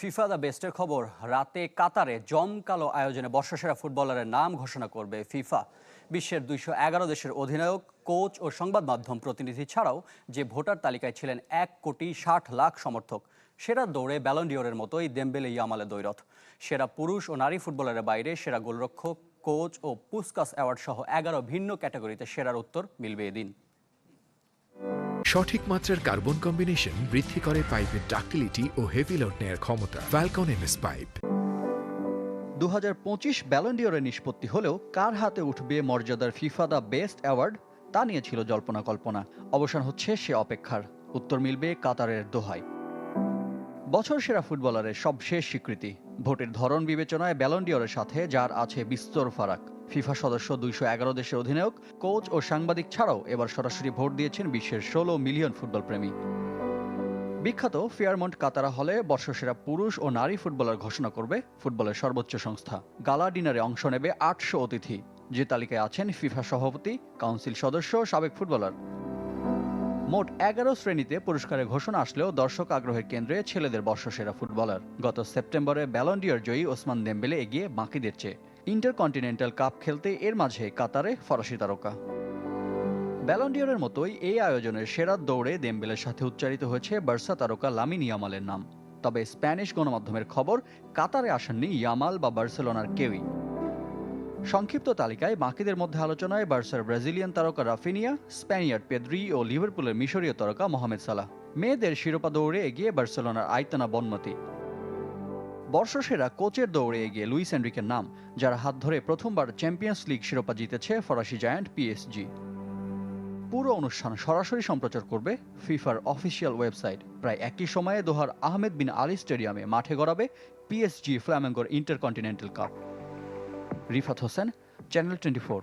FIFA the বেস্টের খবর, রাতে কাতারে জমকালো আয়োজনে বর্ষসেরা ফুটবলারের নাম ঘোষণা করবে ফিফা। বিশ্বের 211 দেশের অধিনায়ক, কোচ ও সংবাদ মাধ্যম প্রতিনিধি ছাড়াও যে ভোটার তালিকায় ছিলেন 1,60,00,000 সমর্থক। সেরা দৌড়ে ব্যালন ডিওরের মতোই দেমবেলে ইয়ামালের দ্বৈরথ। সেরা পুরুষ ও নারী ফুটবলারের বাইরে সেরা গোলরক্ষক, কোচ ও পুস্কাস অ্যাওয়ার্ড সহ 11 ভিন্ন ক্যাটাগরিতে সেরার উত্তর মিলবে এদিন। সঠিক মাত্রার কার্বন কম্বিনেশন বৃদ্ধি করে পাইপের ডাক্টিলিটি ও হেভি লোড নেয়ার ক্ষমতা। Falcon MS pipe. 2025 ব্যালন ডিওরের নিষ্পত্তি হলেও কার হাতে উঠবে মর্যাদার ফিফা দ্য বেস্ট অ্যাওয়ার্ড তা নিয়ে ছিল জল্পনা কল্পনা। অবসান হচ্ছে সে অপেক্ষার। উত্তর মিলবে কাতারের দোহায়। বছর সেরা ফুটবলারের সবশেষ স্বীকৃতি। ভোটের ধরন বিবেচনায় ব্যালন ডিওরের সাথে যার আছে বিস্তর ফারাক। ফিফা সদস্য 211 দেশের অধিনায়ক, কোচ ও সাংবাদিক ছাড়াও এবার সরাসরি ভোট দিয়েছেন বিশ্বের 16 মিলিয়ন ফুটবল প্রেমী। বিখ্যাত ফেয়ারমন্ট কাতারা হলে বর্ষসেরা পুরুষ ও নারী ফুটবলার ঘোষণা করবে ফুটবলের সর্বোচ্চ সংস্থা। গালা ডিনারে অংশ নেবে 800 অতিথি, যে তালিকায় আছেন ফিফা সভাপতি, কাউন্সিল সদস্য, সাবেক ফুটবলার। মোট 11 শ্রেণীতে পুরস্কারের ঘোষণা আসলেও দর্শক আগ্রহের কেন্দ্রে ছেলেদের বর্ষসেরা ফুটবলার। গত সেপ্টেম্বরে ব্যালন ডিওর জয়ী ওসমান দেমবেলে এগিয়ে বাকিদের চেয়ে। ইন্টারকন্টিনেন্টাল কাপ খেলতে এর মাঝে কাতারে ফরাসি তারকা। ব্যালন ডিওরের মতোই এই আয়োজনের সেরা দৌড়ে দেমবেলের সাথে উচ্চারিত হয়েছে বার্সা তারকা লামিন ইয়ামালের নাম। তবে স্প্যানিশ গণমাধ্যমের খবর, কাতারে আসেননি ইয়ামাল বা বার্সেলোনার কেউই। সংক্ষিপ্ত তালিকায় বাকিদের মধ্যে আলোচনায় বার্সার ব্রাজিলিয়ান তারকা রাফিনিয়া, স্প্যানিয়ার্ড পেদ্রি ও লিভারপুলের মিশরীয় তারকা মোহামেদ সালাহ। মেয়েদের শিরোপা দৌড়ে এগিয়ে বার্সেলোনার আইতানা বনমতি। বর্ষসেরা কোচের দৌড়ে এগিয়ে লুইস এনরিকের নাম, যার হাত ধরে প্রথমবার চ্যাম্পিয়ন্স লিগ শিরোপা জিতেছে ফরাসি জায়ান্ট পিএসজি। পুরো অনুষ্ঠান সরাসরি সম্প্রচার করবে ফিফার অফিসিয়াল ওয়েবসাইট। প্রায় একই সময়ে দোহার আহমেদ বিন আলী স্টেডিয়ামে মাঠে গড়াবে পিএসজি ফ্ল্যামেঙ্গোর intercontinental cup. Rifat Hossain, channel 24।